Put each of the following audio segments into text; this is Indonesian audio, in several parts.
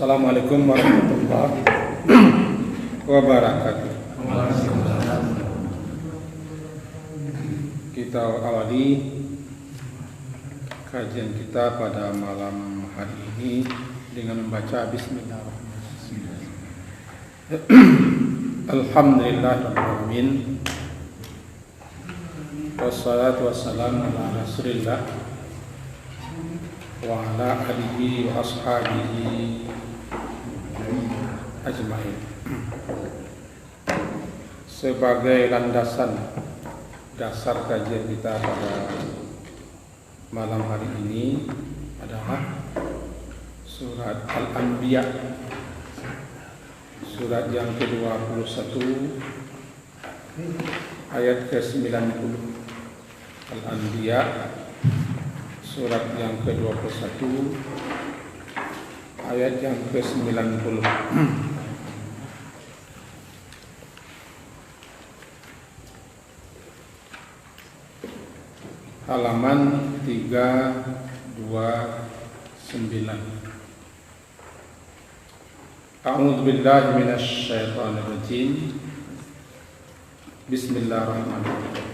Assalamualaikum warahmatullahi wabarakatuh. Kita awali kajian kita pada malam hari ini dengan membaca Bismillahirrahmanirrahim. Alhamdulillahirrahmanirrahim. Wassalatu wassalamu ala Rasulillah wa ala alihi wa ashabihi ajma'in. Sebagai landasan dasar kajian kita pada malam hari ini adalah surat Al-Anbiya, surat yang ke-21 ayat ke-90. Al-Anbiya surat yang ke-21 ayat yang ke-90. Halaman 329. A'udzu billahi minasy syaithanir rajim. Bismillahirrahmanirrahim.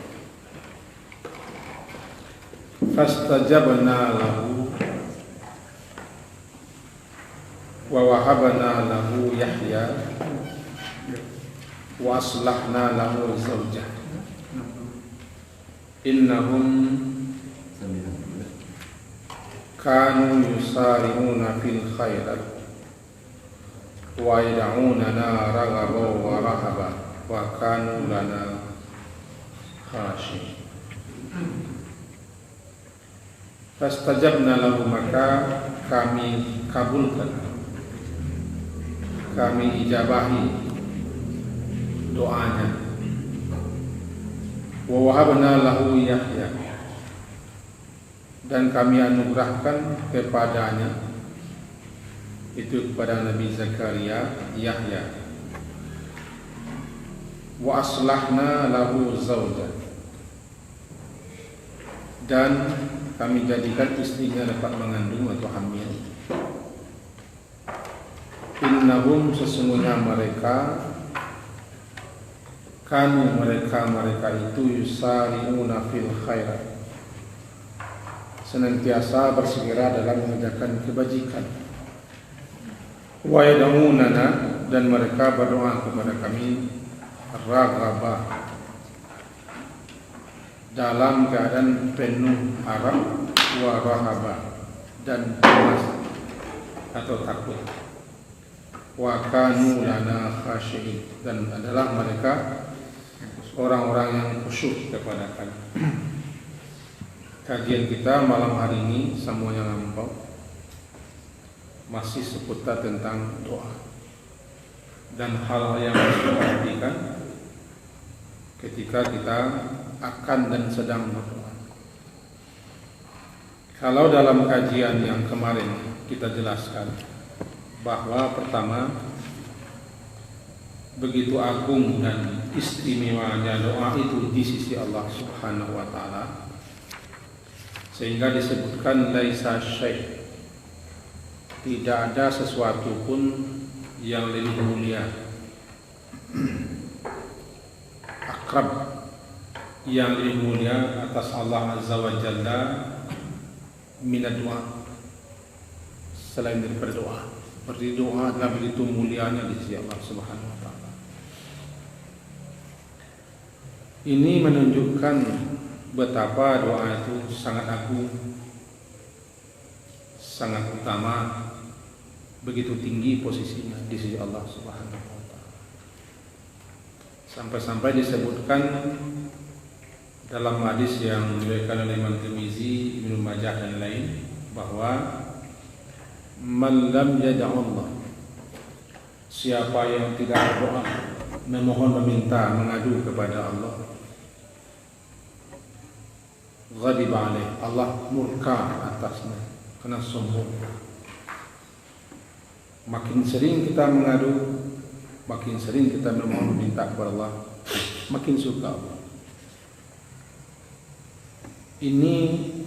Fastajabna lahu wa wahabna lahu Yahya wa aslahna lahu zawjah innahum kanu yusari'una fil khairat wa yad'unana raghaban wa rahaban wa kanu lana khashi'in. Fastajabna lahu, maka kami kabulkan, kami ijabahi doanya. Wa wahabna lahu Yahya, dan kami anugerahkan kepadanya, itu kepada Nabi Zakaria, Yahya. Wa aslahna lahu zawjah, dan kami jadikan istrinya dapat mengandung atau hamil. Innahum, sesungguhnya mereka, kanu mereka itu yusari'una fil khairat, senantiasa bersegera dalam mengerjakan kebajikan. Wa yad'unana, dan mereka berdoa kepada kami, raghaba, dalam keadaan penuh harap, wa rahaba, dan cemas atau takut. Wa kanu lana khashi'in, dan adalah mereka orang-orang yang khusyuk kepada kami. Kajian kita malam hari ini semuanya lampau masih seputar tentang doa dan hal yang harus diperhatikan ketika kita akan dan sedang berdoa. Kalau dalam kajian yang kemarin kita jelaskan bahwa pertama, begitu agung dan istimewanya doa itu di sisi Allah Subhanahu wa taala, sehingga disebutkan laisa syai', tidak ada sesuatu pun yang lebih mulia, akrab, yang lebih mulia atas Allah Azza wa Jalla minat doa, selain daripada doa. Seperti doa adalah begitu mulianya di sisi Allah Subhanahu wa taala. Ini menunjukkan betapa doa itu sangat agung, sangat utama, begitu tinggi posisinya di sisi Allah Subhanahu wa taala. Sampai-sampai disebutkan dalam hadis yang diriwayatkan oleh Imam Tirmizi, Ibnu Majah dan lain, bahwa man lam yad'allah, siapa yang tidak berdoa, memohon, meminta, mengadu kepada Allah, ghadiba alaih, Allah murka atasnya karena sombong. Makin sering kita mengadu, makin sering kita memohon, meminta kepada Allah, makin suka Allah. Ini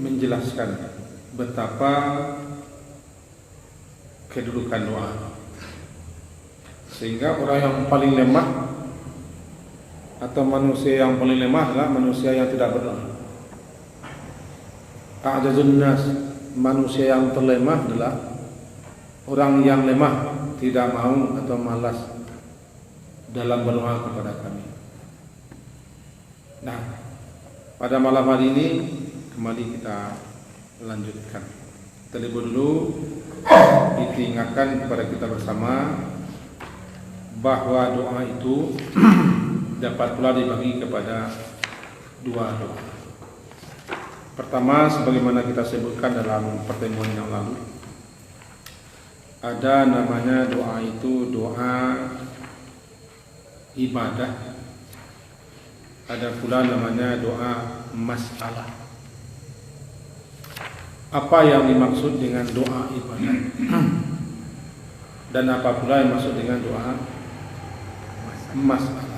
menjelaskan betapa kedudukan doa. Sehingga orang yang paling lemah atau manusia yang paling lemah adalah manusia yang tidak berdoa. A'jazun nas, manusia yang terlemah adalah orang yang lemah, tidak mau atau malas dalam berdoa kepada kami. Nah, pada malam hari ini kembali kita lanjutkan. Terlebih dulu diingatkan kepada kita bersama bahwa doa itu dapat pula dibagi kepada dua doa. Pertama, sebagaimana kita sebutkan dalam pertemuan yang lalu, ada namanya doa itu doa ibadah, ada pula namanya doa masalah. Apa yang dimaksud dengan doa ibadah dan apa pula yang dimaksud dengan doa masalah?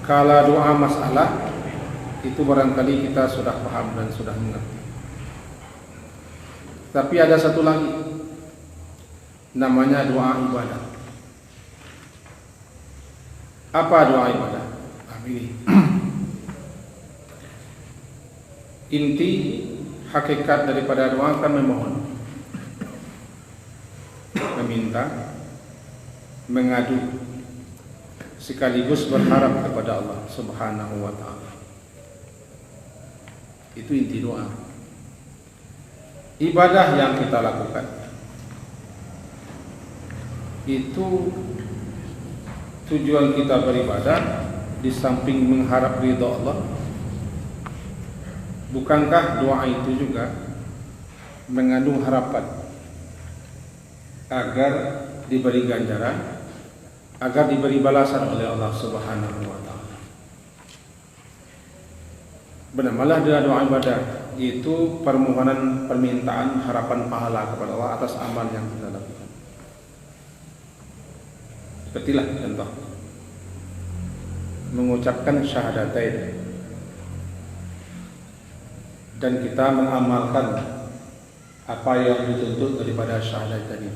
Kalau doa masalah itu barangkali kita sudah paham dan sudah mengerti. Tapi ada satu lagi namanya doa ibadah. Apa doa ibadah? Ini inti hakikat daripada doa kan memohon, meminta, mengadu, sekaligus berharap kepada Allah Subhanahu wa ta'ala. Itu inti doa. Ibadah yang kita lakukan itu tujuan kita beribadah di samping mengharap ridha Allah, bukankah doa itu juga mengandung harapan agar diberi ganjaran, agar diberi balasan oleh Allah Subhanahu wa ta'ala? Benar-benar doa ibadah itu permohonan, permintaan, harapan pahala kepada Allah atas amal yang kita lakukan. Sepertilah contoh mengucapkan syahadatain dan kita mengamalkan apa yang dituntut daripada syahadatain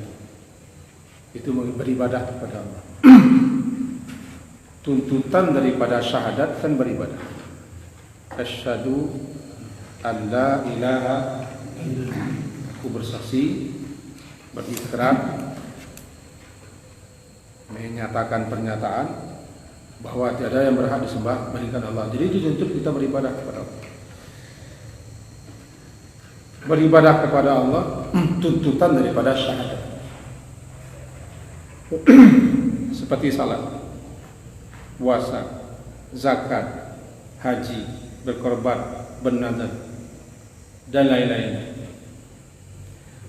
itu beribadah kepada Allah. Tuntutan daripada syahadat kan beribadah. Asyhadu an la ilaha illallah, aku bersaksi, berikrar, menyatakan pernyataan bahwa tiada yang berhak disembah melainkan Allah. Jadi dituntut kita beribadah kepada Allah. Beribadah kepada Allah tuntutan daripada syahadat. Seperti salat, puasa, zakat, haji, berkorban, bernazar dan lain-lain.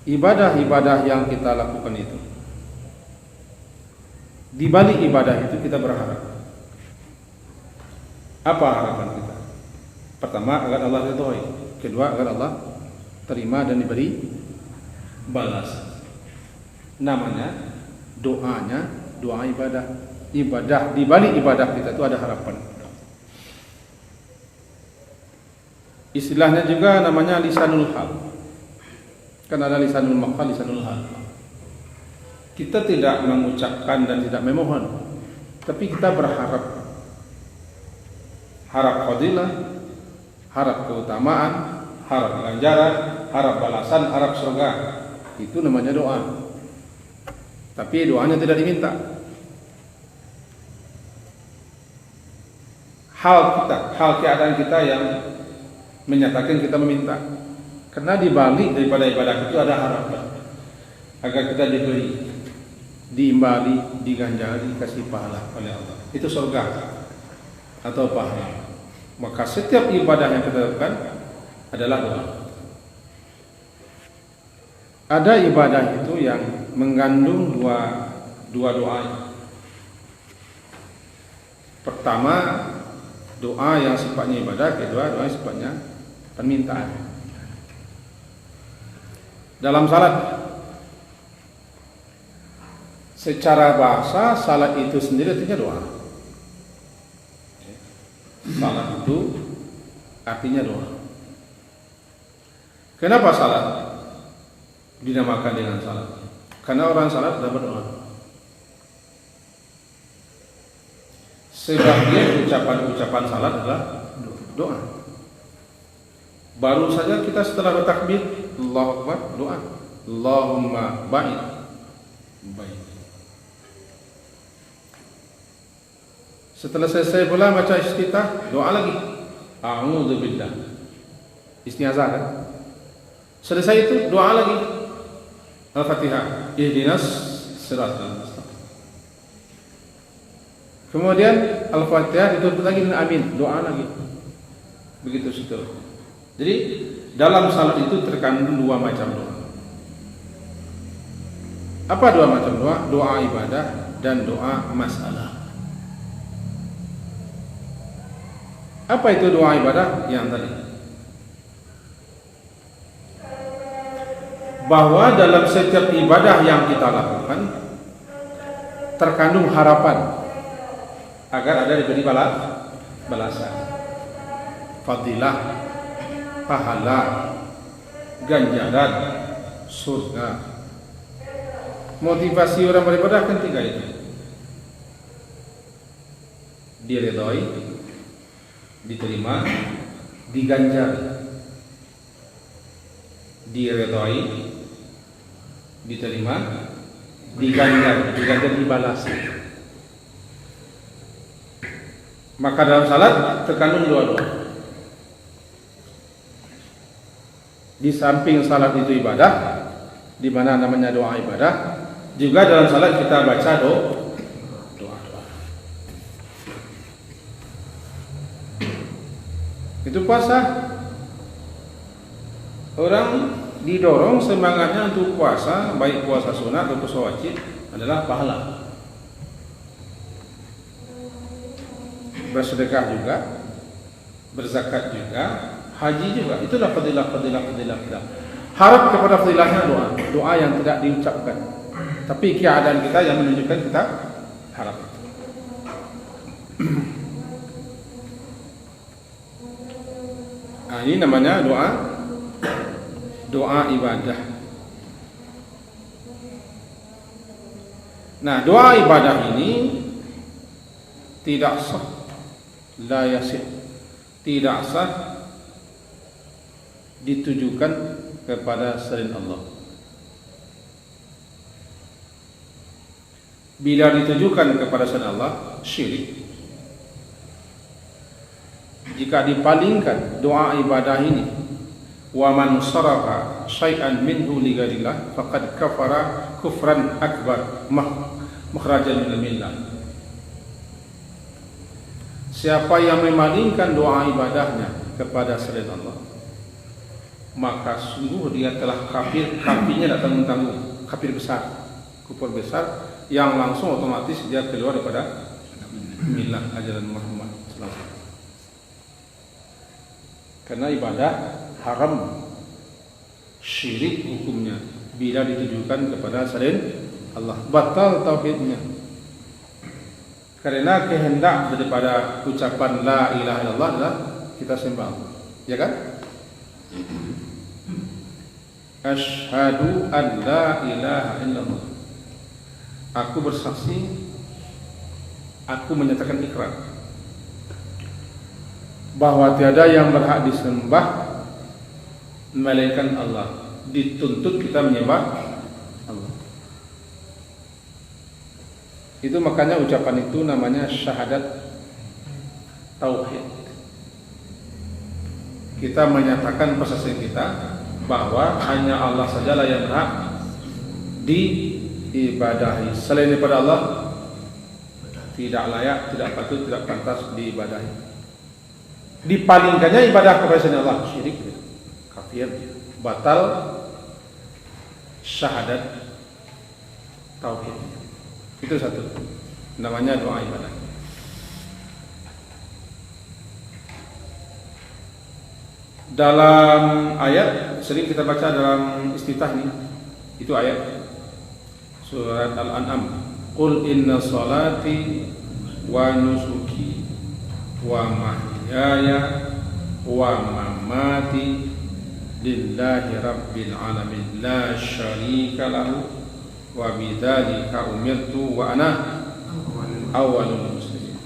Ibadah-ibadah yang kita lakukan itu, di balik ibadah itu kita berharap. Apa harapan kita? Pertama, agar Allah ridhoi. Kedua, agar Allah terima dan diberi balas. Namanya doanya doa ibadah. Ibadah, di balik ibadah kita itu ada harapan. Istilahnya juga namanya lisanul hal. Kan ada lisanul maqal, lisanul hal. Kita tidak mengucapkan dan tidak memohon, tapi kita berharap. Harap fadilah, harap keutamaan, harap ganjaran, harap balasan, harap surga. Itu namanya doa. Tapi doanya tidak diminta. Hal keadaan kita yang menyatakan kita meminta. Karena di balik daripada ibadah itu ada harapan agar kita diberi, diimbali, diganjari, dikasih pahala oleh Allah. Itu surga atau pahala. Maka setiap ibadah yang kita lakukan adalah doa. Ada ibadah itu yang mengandung dua doa. Pertama, doa yang sifatnya ibadah, kedua doa yang sifatnya permintaan. Dalam salat, secara bahasa salat itu sendiri artinya doa. Salat itu artinya doa. Kenapa salat? dinamakan dengan salat. Karena orang salat adalah berdoa. Sebagian ucapan-ucapan salat adalah doa. Baru saja kita setelah bertakbir, Allahu Akbar, doa. Allahumma ba'id. Setelah selesai pula baca iftitah, doa lagi. A'udzubillah. Isti'azah kan? Selesai itu doa lagi. Al-Fatihah. Ihdinas siratal mustaqim. Kemudian Al-Fatihah ditutup lagi dengan amin, doa lagi. Begitu seterusnya. Jadi dalam salat itu terkandung dua macam doa. Apa dua macam doa? Doa ibadah dan doa masalah. Apa itu doa ibadah? Yang tadi, bahwa dalam setiap ibadah yang kita lakukan terkandung harapan agar ada diberi balasan, fadilah, pahala, ganjaran, surga. Motivasi orang beribadah kan tiga itu: diridhoi, diterima, diganjar. Diridhoi, diterima, diganjar dibalas. Maka dalam salat terkandung dua-dua. Di samping salat itu ibadah, di mana namanya doa ibadah, juga dalam salat kita baca doa. Itu puasa. Orang didorong semangatnya untuk puasa, baik puasa sunat atau puasa wajib, adalah pahala. Bersedekah juga, berzakat juga, haji juga. Itulah fadilah. Harap kepada fadilahnya doa yang tidak diucapkan, tapi keadaan kita yang menunjukkan kita harap. Nah, ini namanya doa ibadah. Nah, doa ibadah ini tidak sah, la yasih, tidak sah ditujukan kepada selain Allah. Bila ditujukan kepada selain Allah, syirik. Jika dipalingkan doa ibadah ini, wa man sarafa syai'an minhu li ghairillah faqad kafara kufran akbar makhrajan minal millah. Siapa yang memalingkan doa ibadahnya kepada selain Allah, maka sungguh dia telah kafir. Kafirnya tak tanggung-tanggung, kafir besar, kufur besar, yang langsung otomatis dia keluar daripada millah ajaran Muhammad sallallahu alaihi wasallam. Karena ibadah haram, syirik hukumnya bila ditujukan kepada selain Allah, batal tauhidnya. Karena kehendak daripada ucapan la ilaha illallah adalah kita sembah, ya kan? Asyhadu an la ilaha illallah. Aku bersaksi, aku menyatakan ikrar bahwa tiada yang berhak disembah melainkan Allah. Dituntut kita menyembah Allah. Itu makanya ucapan itu namanya syahadat tauhid. Kita menyatakan persaksian kita bahwa hanya Allah sajalah yang berhak diibadahi. Selain daripada Allah tidak layak, tidak patut, tidak pantas diibadahi. Dipalingkannya ibadah kepada selain Allah, syirik, kafir, batal syahadat tauhid. Itu satu, namanya doa ibadah. Dalam ayat sering kita baca dalam iftitah ini, itu ayat surat Al-An'am, qul inna salati wa nusuki wa mahyaya wa mamati lillahi rabbil alamin la syarika lahu wa bidzalika umirtu wa ana awwalul muslimin.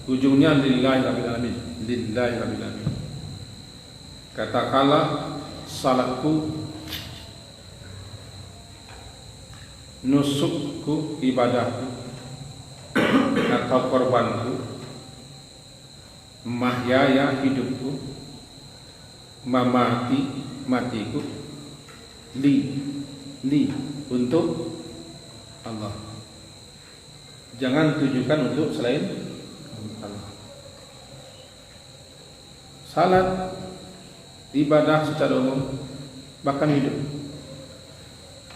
Ujungnya lillahi rabbil alamin, lillahi rabbil alamin. Katakanlah salatku, nusukku, ibadahku atau korbanku, mahyaya hidupku, mamati matiku, li untuk Allah. Jangan tujukan untuk selain Allah. Salat, ibadah secara umum, bahkan hidup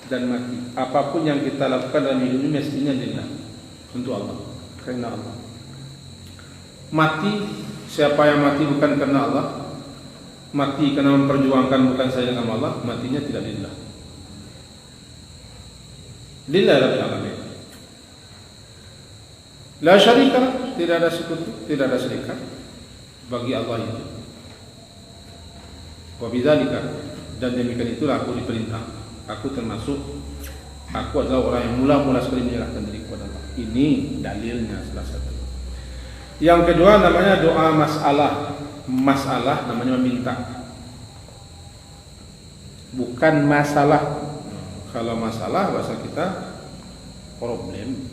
dan mati, apapun yang kita lakukan dalam hidup ini mestinya lillah, untuk Allah, karena Allah. Mati, siapa yang mati bukan karena Allah, mati karena memperjuangkan bukan saja karena Allah, matinya tidak lillah. Lillah rabbil alamin. La syarika, tidak ada sekutu, tidak ada serikat bagi Allah itu. Wa bidzalika, dan demikian itulah aku diperintah. Aku adalah orang yang mula-mula sekali menyerahkan diri kepada Allah. Ini dalilnya salah satu. Yang kedua namanya doa masalah. Masalah namanya meminta, bukan masalah. Kalau masalah bahasa kita problem.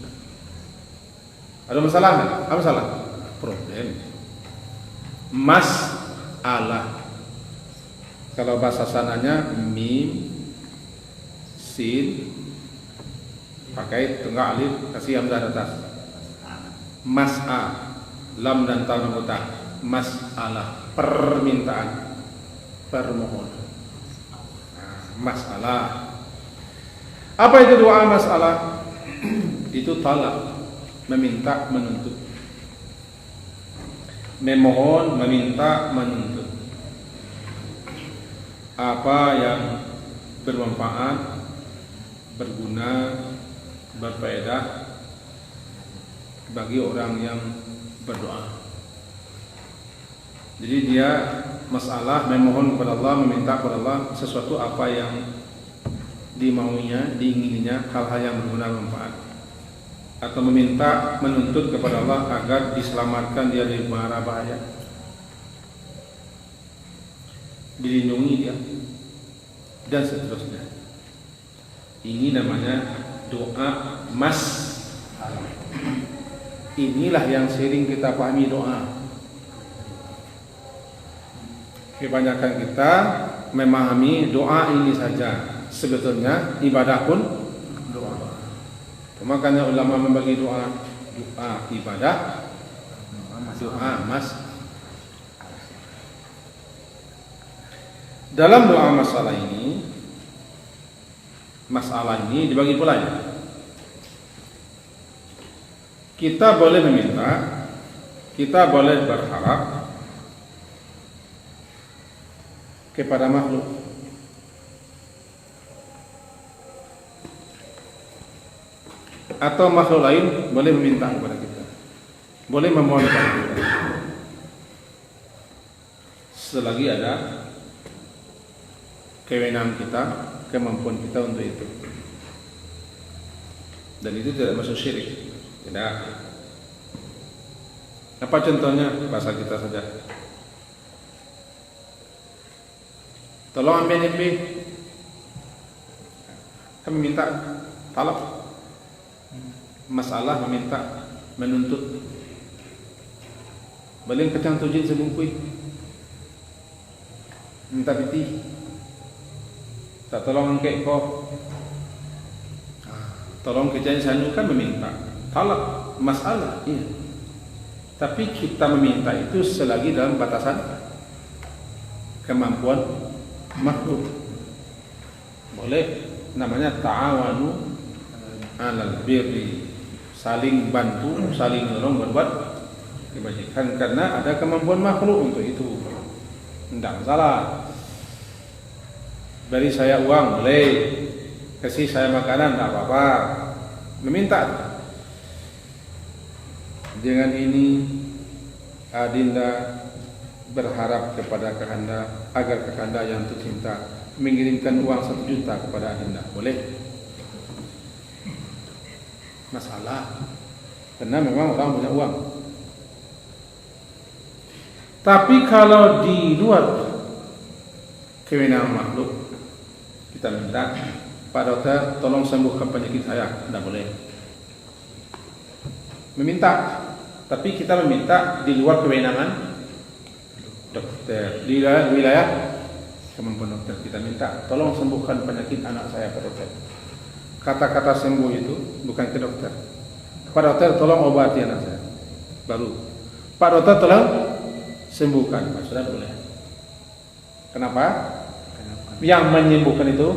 Ada masalah nggak? Apa masalah? Problem. Masalah. Kalau bahasa sananya mim, sin, pakai tengah alif, kasih hamzah atas. Mas'a, lam dan ta anggota. Masalah, permintaan, permohonan. Masalah. Apa itu doa masalah? Itu talab, meminta, menuntut. Memohon, meminta, menuntut. Apa yang bermanfaat, berguna, berfaedah bagi orang yang berdoa. Jadi dia masalah memohon kepada Allah, meminta kepada Allah sesuatu apa yang dimauinya, diingininya, hal-hal yang berguna manfaat, atau meminta, menuntut kepada Allah agar diselamatkan dia dari mara bahaya, dilindungi dia, dan seterusnya. Ini namanya doa masalah. Inilah yang sering kita pahami doa. Kebanyakan kita memahami doa ini saja. Sebetulnya ibadah pun doa. Makanya ulama membagi doa ibadah, doa masalah. Dalam doa masalah ini dibagi pula ya. Kita boleh meminta, kita boleh berharap kepada makhluk, atau makhluk lain boleh meminta kepada kita, boleh memohon kepada kita, selagi ada kewenangan kita, kemampuan kita untuk itu, dan itu tidak masuk syirik. Tidak. Apa contohnya? Bahasa kita saja. Tolong ambil NP. Kami minta talab. Masalah meminta, menuntut. Baling kacang tujin sebungkui. Minta piti. Tak tolong angkat kau. Tolong kerjaan saya kan meminta. Talab, masalah, iya. Tapi kita meminta itu selagi dalam batasan kemampuan makhluk. Boleh, namanya ta'awanu 'alal birri, saling bantu, saling menolong berbuat kebajikan karena ada kemampuan makhluk untuk itu. Tidak salah. Beri saya uang boleh, kasih saya makanan tidak apa-apa. Meminta. Dengan ini Adinda berharap kepada Kakanda agar Kakanda yang tercinta mengirimkan uang 1 juta kepada Adinda. Boleh? Masalah. Karena memang orang punya uang. Tapi kalau di luar kewenangan makhluk, kita minta, Pak Dokter tolong sembuhkan penyakit saya, tidak boleh. Meminta, tapi kita meminta di luar kewenangan dokter, di wilayah kemampuan dokter. Kita minta, tolong sembuhkan penyakit anak saya, Pak Dokter. Kata-kata sembuh itu bukan ke dokter. Pak Dokter tolong obati anak saya. Baru Pak Dokter tolong sembuhkan. Sudah boleh. Kenapa? Yang menyembuhkan itu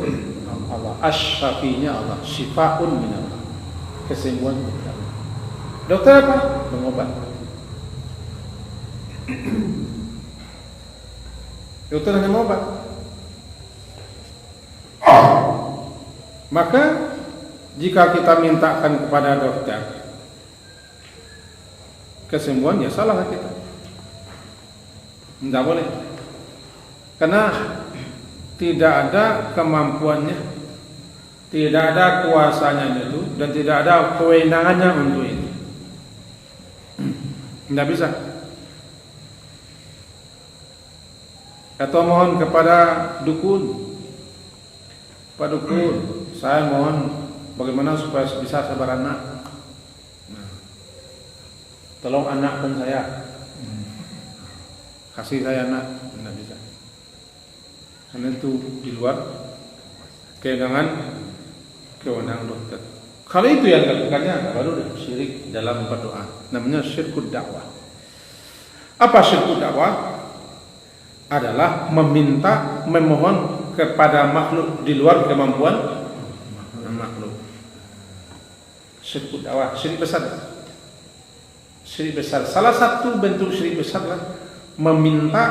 Allah. Asy-syafi'nya Allah. Syifa'un min Allah. Kesembuhan dari Allah. Dokter apa? Mengobat. Dokter hanya mengobat. Maka jika kita mintakan kepada dokter kesembuhan, ya salah kita. Tidak boleh. Karena tidak ada kemampuannya, tidak ada kuasanya itu, dan tidak ada kewenangannya untuk itu. Tidak bisa. Atau mohon kepada dukun, Pak Dukun, saya mohon bagaimana supaya bisa sabar anak. Tolong anakkan saya, kasih saya anak. Tidak bisa. Karena itu di luar kewenangan dokter. Kalau itu yang dilakukannya, baru syirik dalam berdoa. Namanya syirkud dakwah. Apa syirkud dakwah? Adalah meminta, memohon kepada makhluk di luar kemampuan makhluk. Syirkud dakwah, syirik besar. Syirik besar. Salah satu bentuk syirik besar adalah meminta,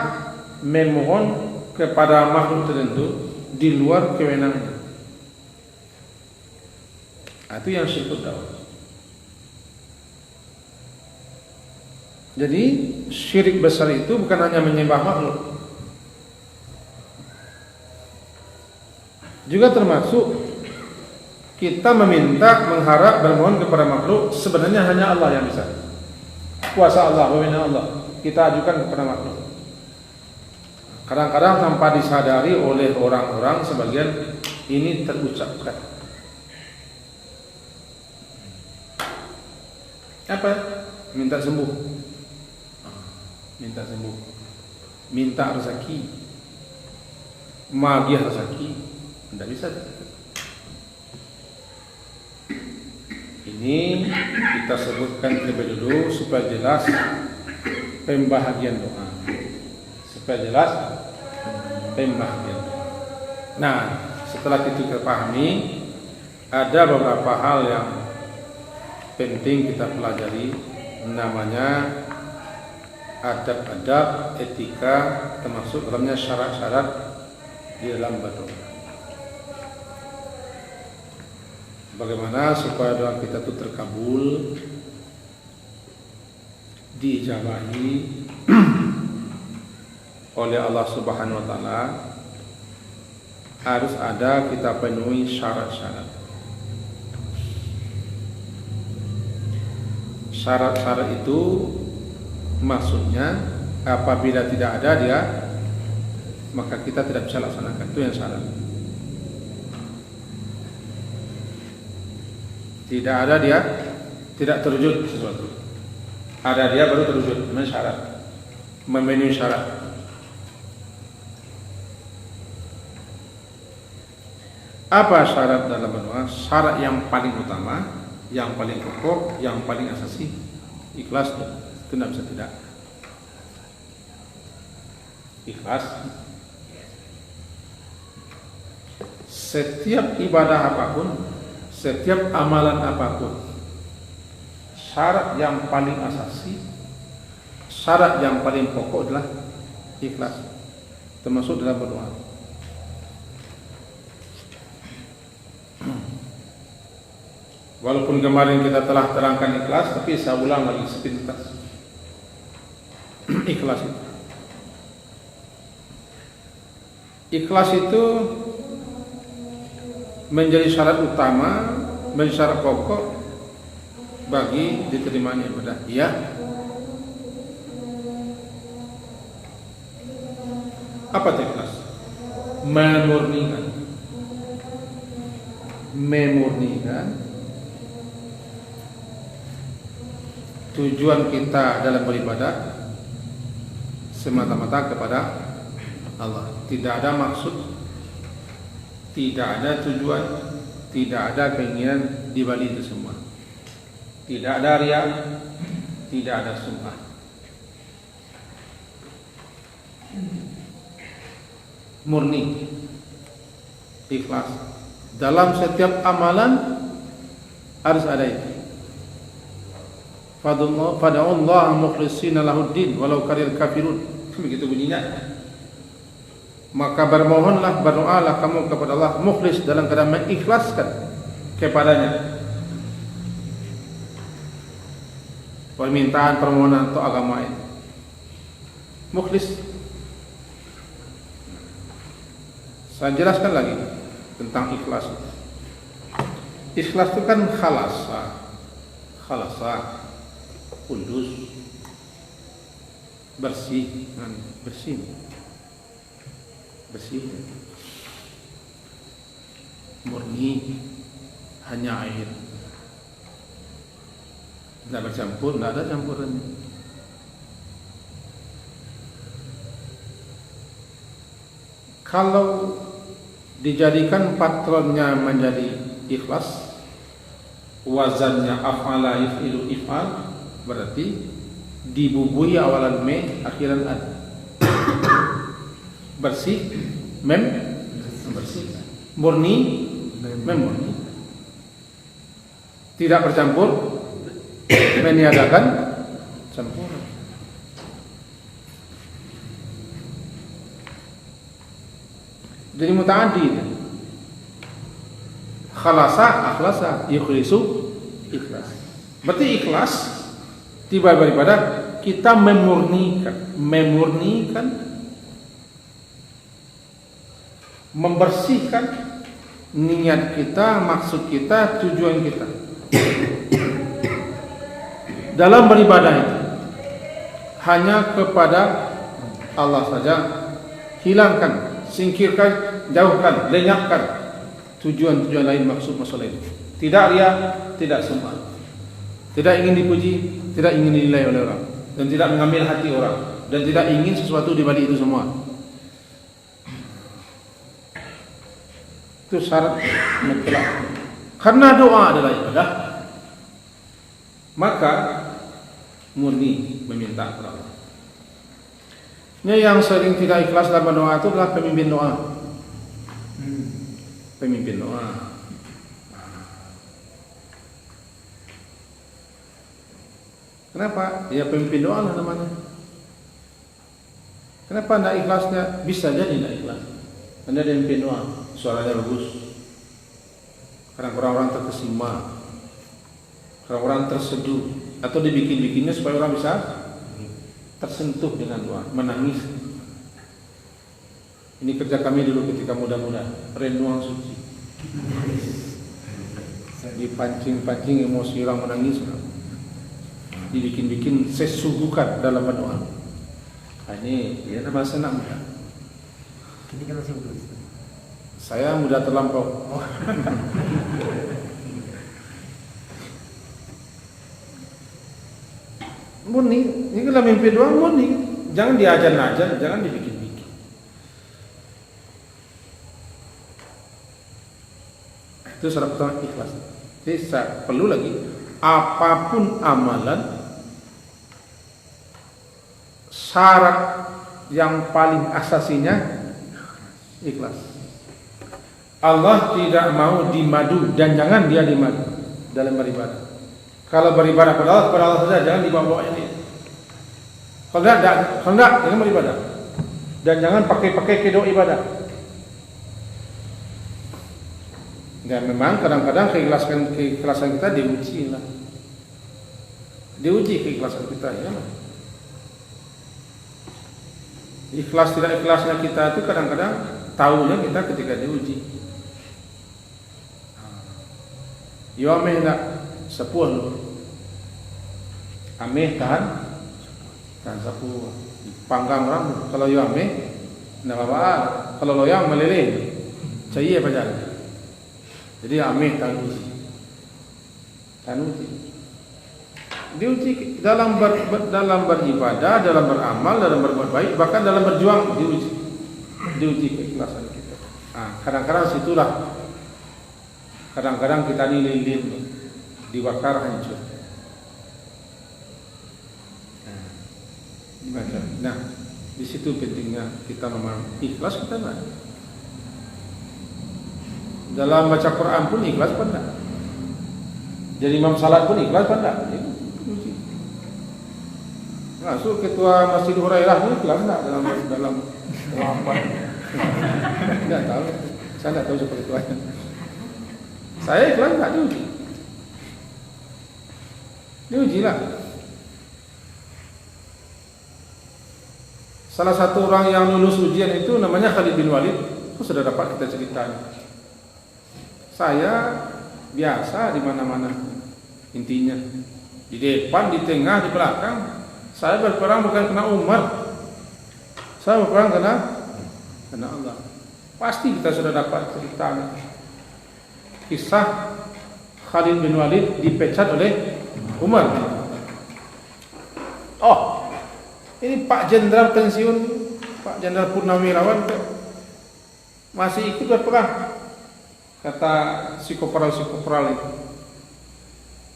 memohon kepada makhluk tertentu di luar kewenangannya. Itu yang syirkud dakwah. Jadi syirik besar itu bukan hanya menyembah makhluk, juga termasuk kita meminta, mengharap, bermohon kepada makhluk. Sebenarnya hanya Allah yang bisa. Kuasa Allah, wewenang Allah kita ajukan kepada makhluk. Kadang-kadang tanpa disadari oleh orang-orang sebagian ini terucapkan. Apa? Minta sembuh, minta sembuh, minta rezeki, magiah rezeki. Tidak bisa. Ini kita sebutkan terlebih dulu supaya jelas pembahagian doa. Supaya jelas pembahagian doa. Nah, setelah itu terpahami, ada beberapa hal yang penting kita pelajari, namanya adab-adab, etika, termasuk dalamnya syarat-syarat di dalam berdoa. Bagaimana supaya doa kita itu terkabul, diijabahi oleh Allah Subhanahu wa taala, harus ada kita penuhi syarat-syarat. Syarat-syarat itu maksudnya apabila tidak ada dia, maka kita tidak bisa laksanakan. Itu yang syarat. Tidak ada dia, tidak terwujud sesuatu. Ada dia baru terwujud. Memang syarat, memenuhi syarat. Apa syarat dalam berdoa? Syarat yang paling utama, yang paling pokok, yang paling asasi, ikhlas. Itu tidak bisa tidak. Ikhlas. Setiap ibadah apapun, setiap amalan apapun, syarat yang paling asasi, syarat yang paling pokok adalah ikhlas, termasuk dalam berdoa. Walaupun kemarin kita telah terangkan ikhlas, tapi saya ulang lagi sepintas. Ikhlas itu Ikhlas itu menjadi syarat utama, menjadi syarat pokok bagi diterimanya ibadah. Ya. Apa itu ikhlas? Memurnikan tujuan kita dalam beribadah semata-mata kepada Allah. Tidak ada maksud, tidak ada tujuan, tidak ada keinginan di balik itu semua. Tidak ada riya, tidak ada sum'ah. Murni, ikhlas. Dalam setiap amalan harus ada itu. Fada'ullaha mukhlishina lahuddin walau karihal kafirun. Begitu bunyinya. Maka bermohonlah, berdoalah kamu kepada Allah mukhlis, dalam keadaan mengikhlaskan kepadanya permintaan, permohonan atau agama ini. Mukhlis. Saya jelaskan lagi tentang ikhlas. Ikhlas itu kan khalasa, kudus, bersih, murni, hanya air, tidak bercampur, tidak ada campurannya. Kalau dijadikan patronnya menjadi ikhlas, wazannya af'ala yaf'ilu if'al, berarti dibubuhi awalan me, akhiran ad. Bersih, bersih. Murni, murni. Tidak bercampur, meniadakan campuran. Jadi muta'addi. Khalasa, akhlasa, yukhlisu, ikhlas. Berarti ikhlas tiba beribadah kita memurnikan, membersihkan niat kita, maksud kita, tujuan kita dalam beribadah itu hanya kepada Allah saja. Hilangkan, singkirkan, jauhkan, lenyapkan tujuan-tujuan lain, maksud lain. Tidak riya, tidak sum'ah, tidak ingin dipuji, tidak ingin dinilai oleh orang, dan tidak mengambil hati orang, dan tidak ingin sesuatu di balik itu semua. Itu syarat mutlak. Karena doa adalah ibadah, maka murni meminta kepada Allah. Yang sering tidak ikhlas dalam doa itu adalah pemimpin doa. Pemimpin doa. Kenapa? Ya pemimpin doa lah namanya. Kenapa tidak ikhlasnya? Bisa jadi tidak ikhlas. Anda pemimpin doa, suaranya bagus, kadang orang-orang terkesima, orang-orang terseduh, atau dibikin-bikinnya supaya orang bisa tersentuh dengan doa, menangis. Ini kerja kami dulu ketika muda-muda, renungan suci, dipancing-pancing emosi orang menangis, dibikin-bikin sesugukan dalam berdoa. Ini dia bahasa anak muda. Ini kan masih muda. Saya muda terlampau. Murni, ini kalau mimpi doang murni, jangan diajar-ajar, jangan dibikin-bikin. Itu syarat pertama, ikhlas. Jadi saya perlu lagi, apapun amalan, syarat yang paling asasinya ikhlas. Allah tidak mau dimadu dan jangan dia dimadu dalam beribadah. Kalau beribadah kepada Allah saja, jangan dibawa ini. Kalau enggak, jangan beribadah. Dan jangan pakai kedok ibadah. Dan memang kadang-kadang keikhlasan kita diuji lah. Diuji keikhlasan kita, ya. Ikhlas tidak ikhlasnya kita itu kadang-kadang tahunya kita ketika diuji. Yo ameh nak sepuluh, ameh tahan sepuluh, panggang rambut. Kalau yo ameh, nak apa? Kalau loyang meleleh, cahaya pajar. Jadi ameh tahan uji. Diuji dalam beribadah, dalam beramal, dalam berbuat baik, bahkan dalam berjuang diuji keikhlasan kita. Kadang-kadang situlah, kadang-kadang kita ini lilin, dibakar hancur. Nah, di situ pentingnya kita memahami ikhlas kita enggak. Dalam baca Quran pun ikhlas apa enggak? Jadi imam salat pun ikhlas apa enggak? Masuk ketua Masjid Hurairah pun ikhlas enggak dalam apa? Enggak tahu. Saya enggak tahu seperti itu. Saya ikhlas enggak diuji. Diujilah. Salah satu orang yang lulus ujian itu namanya Khalid bin Walid. Itu sudah dapat kita ceritakan. Saya biasa di mana-mana intinya. Di depan, di tengah, di belakang. Saya berperang bukan kena Umar. Saya berperang kena Allah. Pasti kita sudah dapat cerita kisah Khalid bin Walid dipecat oleh Umar. Oh, ini Pak Jenderal pensiun, Pak Jenderal Purnawirawan masih ikut berperang. Kata psikoperal itu.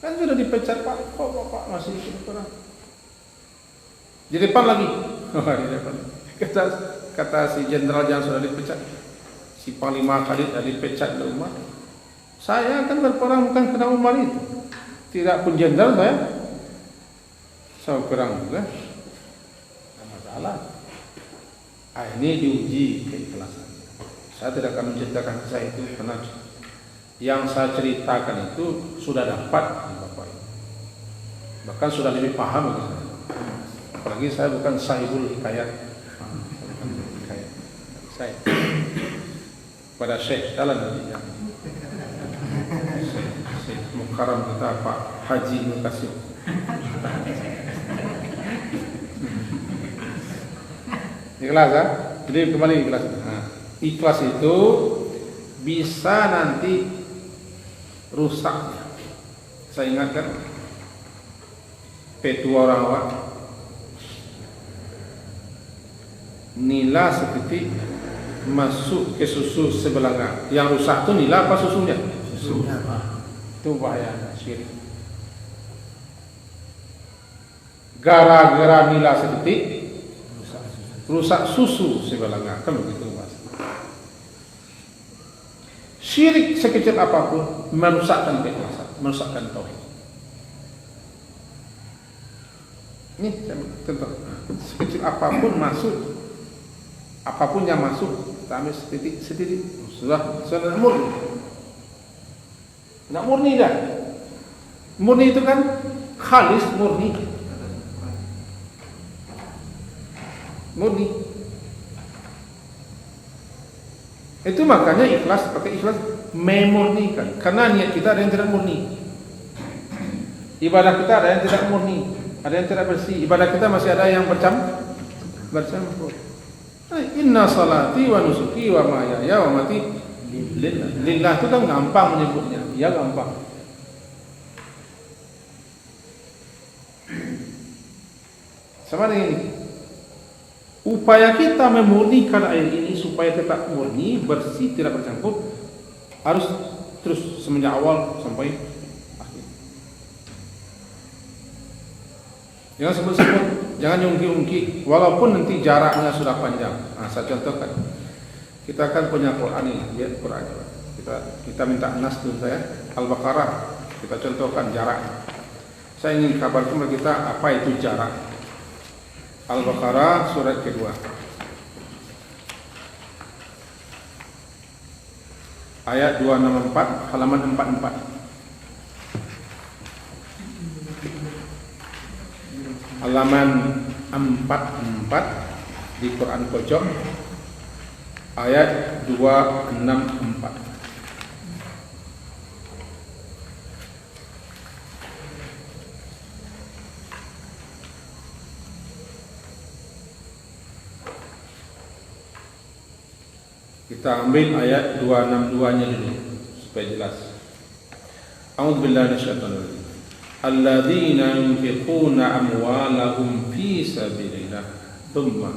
Kan sudah dipecat Pak, kok Pak masih ikut berperang? Di depan lagi. Di depan. Kata si jenderal yang sudah dipecat, si Panglima Khalid sudah dipecat oleh Umar. Saya akan berperang bukan kena Umar itu. Tidak pun jenderal saya berperang juga. Tidak masalah. Ini diuji keikhlasan. Saya tidak akan menceritakan kisah itu karena yang saya ceritakan itu sudah dapat Bapak Ibu. Bahkan sudah lebih paham saya. Apalagi saya bukan sahibul hikayat. Saya pada Syekh Jalan nanti ya. Syekh Mukarram kita Pak Haji Mukasim. Ikhlas ya? Jadi kembali ikhlas. Ikhlas itu bisa nanti rusaknya. Saya ingatkan petua orang awak nila seperti masuk ke susu sebelanga. Yang rusak itu nila apa susunya? Susunya. Itu bahaya syirik. Gara-gara nila seperti rusak susu sebelanga. Kan begitu Mas. Syirik sekecil apapun merusakkan keikhlasan, merusakkan tauhid. Ini contoh. Sekecil apapun masuk, apapun yang masuk, kami setitik sudah murni. Nak murni dah. Murni itu kan khalis, murni. Murni. Itu makanya ikhlas, pakai ikhlas memurnikan. Karena niat kita ada yang tidak murni. Ibadah kita ada yang tidak murni, ada yang tidak bersih. Ibadah kita masih ada yang bercampur. Inna salati wa nusuki wa mahyaya wa mati lillah. Lillah itu kan gampang menyebutnya. Ya gampang. Sama dengan ini. Upaya kita memurnikan air ini supaya tetap murni, bersih, tidak bercampur, harus terus semenjak awal sampai akhir. Jangan sebut-sebut, jangan ungki-ungki, walaupun nanti jaraknya sudah panjang. Saya contohkan. Kita kan punya Quran ini, lihat Quran. Kita minta nas dulu saya, Al-Baqarah. Kita contohkan jaraknya. Saya ingin kabarkan kepada kita apa itu jarak. Al-Baqarah surat kedua ayat 264 halaman 44. Halaman 44 di Quran pojok ayat 264. Kita ambil ayat 262-nya dulu supaya jelas. A'udzu billahi minasyaitonir rajim. Alladzina yunfiquna amwalahum fi sabilillah. Tsumma,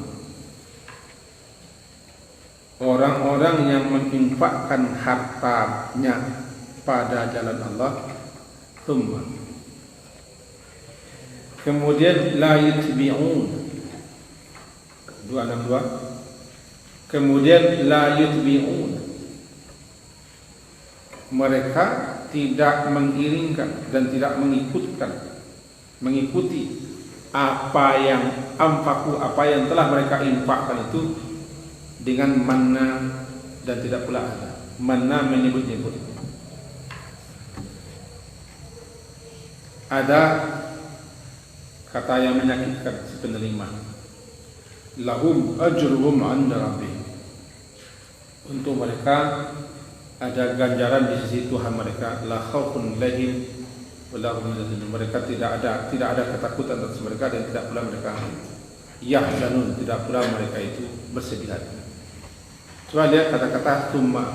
orang-orang yang menginfakkan hartanya pada jalan Allah. Tsumma, kemudian la yutbi'un. 262. Kemudian la yutbi'un, mereka tidak mengiringkan dan tidak mengikuti apa yang telah mereka infakkan itu dengan manna dan tidak pula ada. Manna menyebut-nyebut. Ada kata yang menyakitkan si penerima. Lahum ajruhum 'inda rabbihim. Untuk mereka ada ganjaran di sisi Tuhan mereka. La khaufun 'alaihim wa la hum yahzanun. Mereka tidak ada ketakutan atas mereka dan tidak pula mereka yahzanun, tidak pula mereka itu bersedih hati. Coba lihat kata-kata tsumma.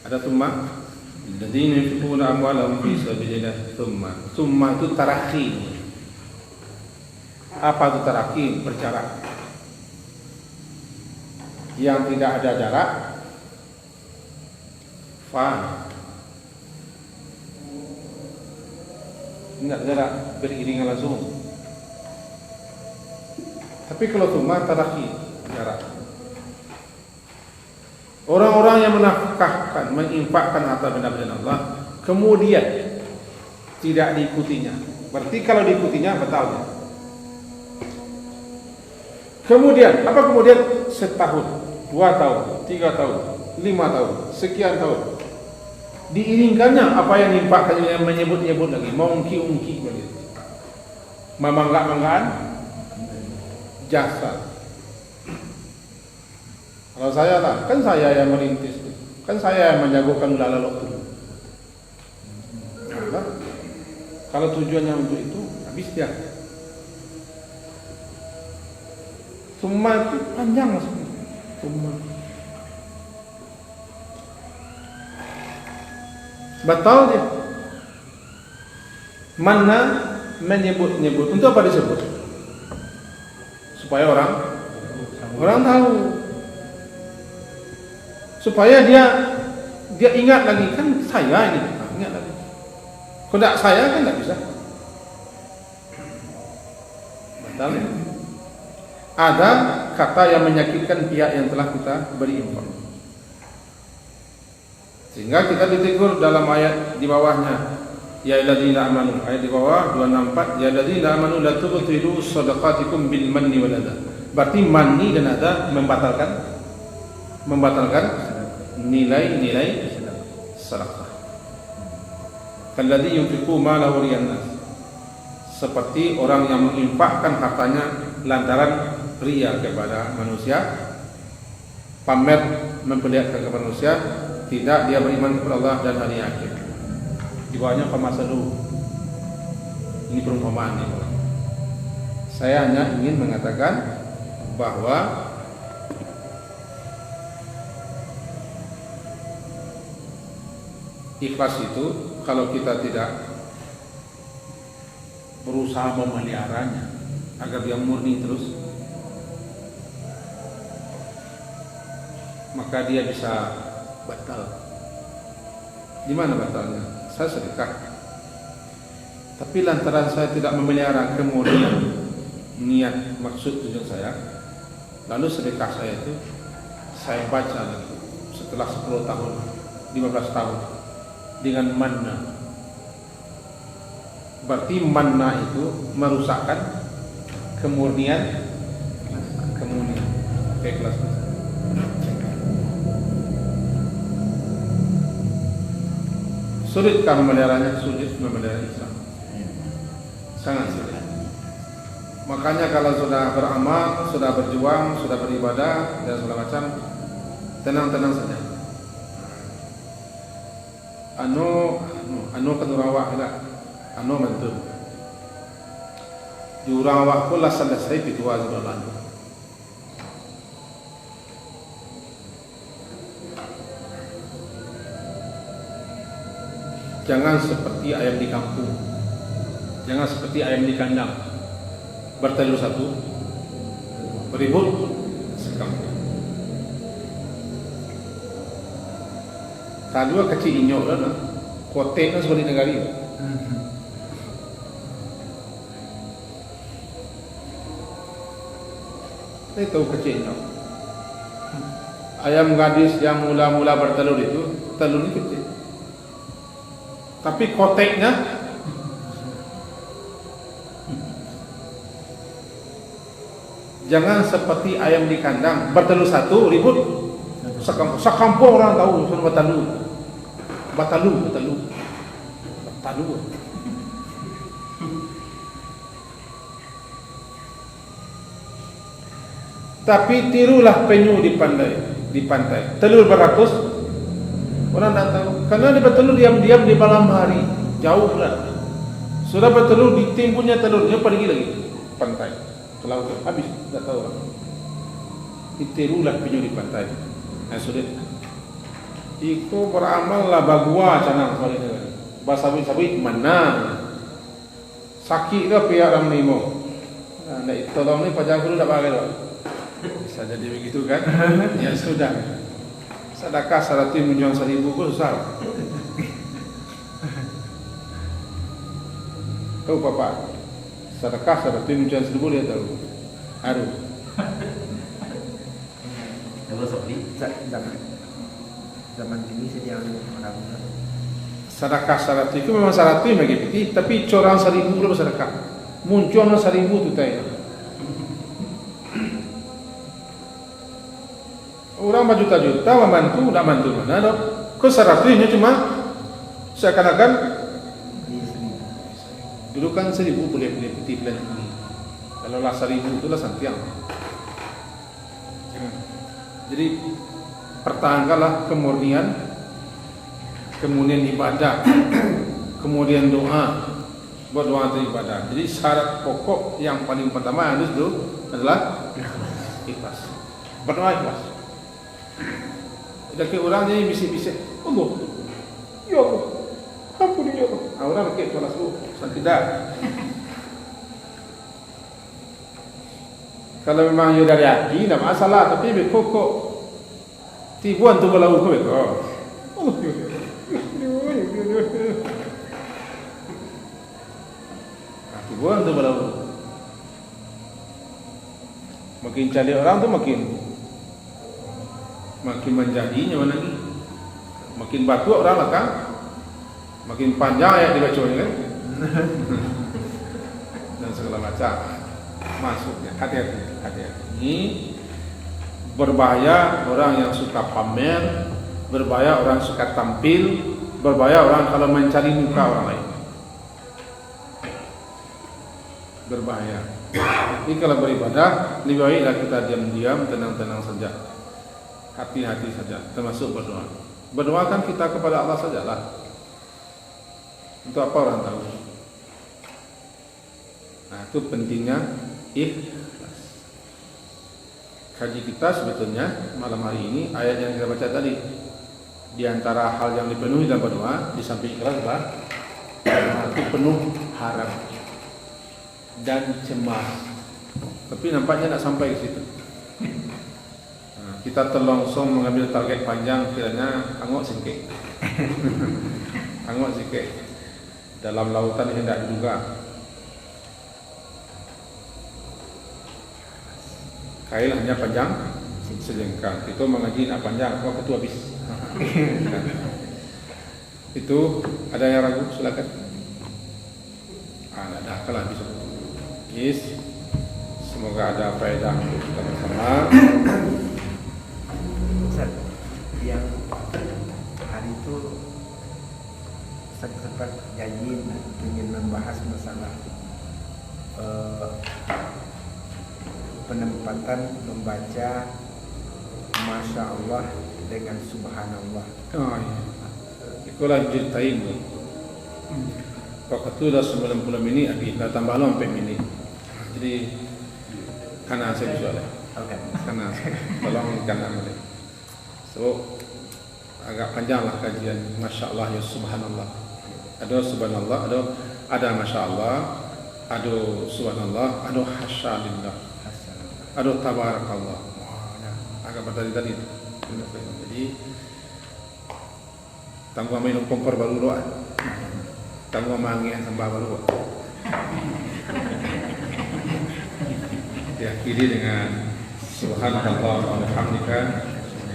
Ada tsumma. Alladzina yunfiquna amwalahum fi sabilillah. Tsumma itu tarakhi. Apa itu tarakhi? Berjarak. Yang tidak ada jarak, enggak jarak beriringan langsung. Tapi kalau tsumma tarakhi, jarak. Orang-orang yang menafkahkan, menginfakkan harta benda-benda Allah, kemudian tidak diikutinya. Berarti kalau diikutinya batal ya. Kemudian, apa kemudian? Setahun, 2 tahun, 3 tahun, 5 tahun, sekian tahun. Diiringkannya apa yang diinfakkan, yang menyebut-nyebut lagi, mengungki-ungki begitu. Memangga-manggaan jasa. Kalau saya lah, kan saya yang merintis, kan saya yang menjagokan lalalok itu. Nah, kalau tujuannya untuk itu, habis dia. Tsumma itu panjang maksudnya. Tsumma batal dia. Mana menyebut-nyebut. Untuk apa disebut? Supaya orang tahu. Supaya dia ingat lagi, kan saya ini. Ingat lagi. Kalau tidak saya kan tidak bisa. Batal ya. Ada kata yang menyakitkan pihak yang telah kita beri infak, sehingga kita ditegur dalam ayat di bawahnya, ya alladzina amanu, ayat di bawah 264, ya alladzina amanu la tubtilu shadaqatikum bil manni wal adha. Berarti manni dan adha membatalkan nilai-nilai sedekah. Kalladzi yunfiqu malahu riyan nas, seperti orang yang menginfakkan hartanya lantaran ria kepada manusia, pamer memperlihatkan kepada manusia, tidak dia beriman kepada Allah dan hari akhir. Di bawahnya famasalu. Ini perumpamaan ini. Saya hanya ingin mengatakan bahwa ikhlas itu kalau kita tidak berusaha memeliharanya agar dia murni terus, maka dia bisa batal. Di mana batalnya? Saya sedekah, tapi lantaran saya tidak memelihara, kemudian niat maksud tujuan saya, lalu sedekah saya itu saya baca lagi setelah 10 tahun, 15 tahun dengan manna. Berarti manna itu merusakkan kemurnian keikhlasan. Sulitkah memeliharanya? Sulit memelihara Islam, sangat sulit. Makanya kalau sudah beramal, sudah berjuang, sudah beribadah dan segala macam, tenang-tenang saja. Anu kedurawak lah, anu mantul. Jurawak pula selesai itu azulan. Jangan seperti ayam di kampung, jangan seperti ayam di kandang. Bertelur satu, beribut sekampung. Tadua kecil inyok lah, kotek lah seperti negari. Saya tahu kecil inyok. Ayam gadis yang mula-mula bertelur itu, telurnya kecil. Tapi koteknya jangan seperti ayam di kandang, bertelur satu ribut sekampung orang tahu suruh batalu. Tapi tirulah penyu di pantai. Telur beratus orang tak tahu. Karena dia bertelur diam-diam di malam hari, jauh lah. Sudah bertelur, ditimbunnya telurnya pergi lagi pantai ke laut, habis tak tahu orang. Ditirulah penyu di pantai. Sudah. Itu beramal lah bagua canang sekali ni. Basabit mana? Sakit ke pihak orang nimo? Nah itu orang ni pajak dulu tak pakai doa. Bisa jadi begitu kan? Ya sudah. Sedekah 100 menjual 1000 pun susah. Tahu Bapak? Sedekah 100 menjual 1000 dia tahu. Aduh. Kalau seperti zaman ini sediaan orang. Sedekah 100 itu memang 100 bagi piti, tapi corang 1000 belum sedekah. Muncul 1000 tu tay. Orang berjuta-juta membantu, tak bantu mana dok? Kau 100-nya cuma seakan-akan dulu kan 1000 boleh piti plan ini. Kalau lah 1000 itulah santiang. Jadi pertahankanlah kemurnian, kemudian ibadah, kemudian doa. Buat doa atau ibadah. Jadi syarat pokok yang paling pertama harus itu adalah ikhlas. Berdoa ikhlas. Ada ke orang ni bisik-bisik, Allah, ya Allah, ampun ya Allah. Orang pakai kelas tu, tidak. Kalau memang you dari hati, tak masalah. Tapi kok tibuan tu kalau kau Allah, tibuan tu kalau makin cari orang tu makin menjadinya mana ni, makin batu orang lah kan, makin panjang ayat dibacanya kan, dan segala macam masuknya. Hati-hati. Ini berbahaya orang yang suka pamer, berbahaya orang yang suka tampil, berbahaya orang kalau mencari muka orang lain. Berbahaya. Ini kalau beribadah lebih baiklah kita diam-diam, tenang-tenang saja. Hati-hati saja, termasuk berdoa. Berdoa kan kita kepada Allah sajalah. Untuk apa orang tahu? Nah, itu pentingnya ikhlas. Kaji kita sebetulnya malam hari ini ayat yang kita baca tadi. Di antara hal yang dipenuhi dalam berdoa, di samping ikhlas itu penuh harap dan cemas. Tapi nampaknya tak sampai ke situ. Kita terlongsong mengambil target panjang, kiranya angok sikit. Angok sikit. Dalam lautan yang tidak diduga. Kail hanya panjang sejengkal. Itu mengaji nak panjang, waktu itu habis. Itu ada yang ragu, silakan. Ada kalau habis. Yes. Semoga ada faedah untuk kita bersama. Yang hari itu sempat janji ingin membahas masalah penempatan membaca Masya Allah dengan subhanallah. Oh iya. Ikulah ceritain tu. Kau kata dah 90 minit, kita tambah lo sampai minit. Jadi kanan saya bisa lah. Oke. Kanan, tolong kanan boleh. So agak panjang lah kajian. Masya Allah ya subhanallah. Ada subhanallah, ada masya Allah, ada subhanallah, ada hasya lillah, ada tabarakallah. Wah, agak bertali-tali itu. Jadi tangguh minum kompor baru doa. Tangguh mangi sembah baru. Diakhiri dengan subhanallah wa bihamdika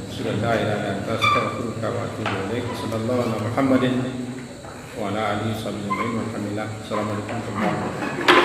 asyhadu an la ilaha illa anta astaghfiruka wa atubu ilaik. Sallallahu alaihi Muhammadin wa ala alihi wa sahbihi. Alhamdulillah. Assalamualaikum warahmatullahi wabarakatuh.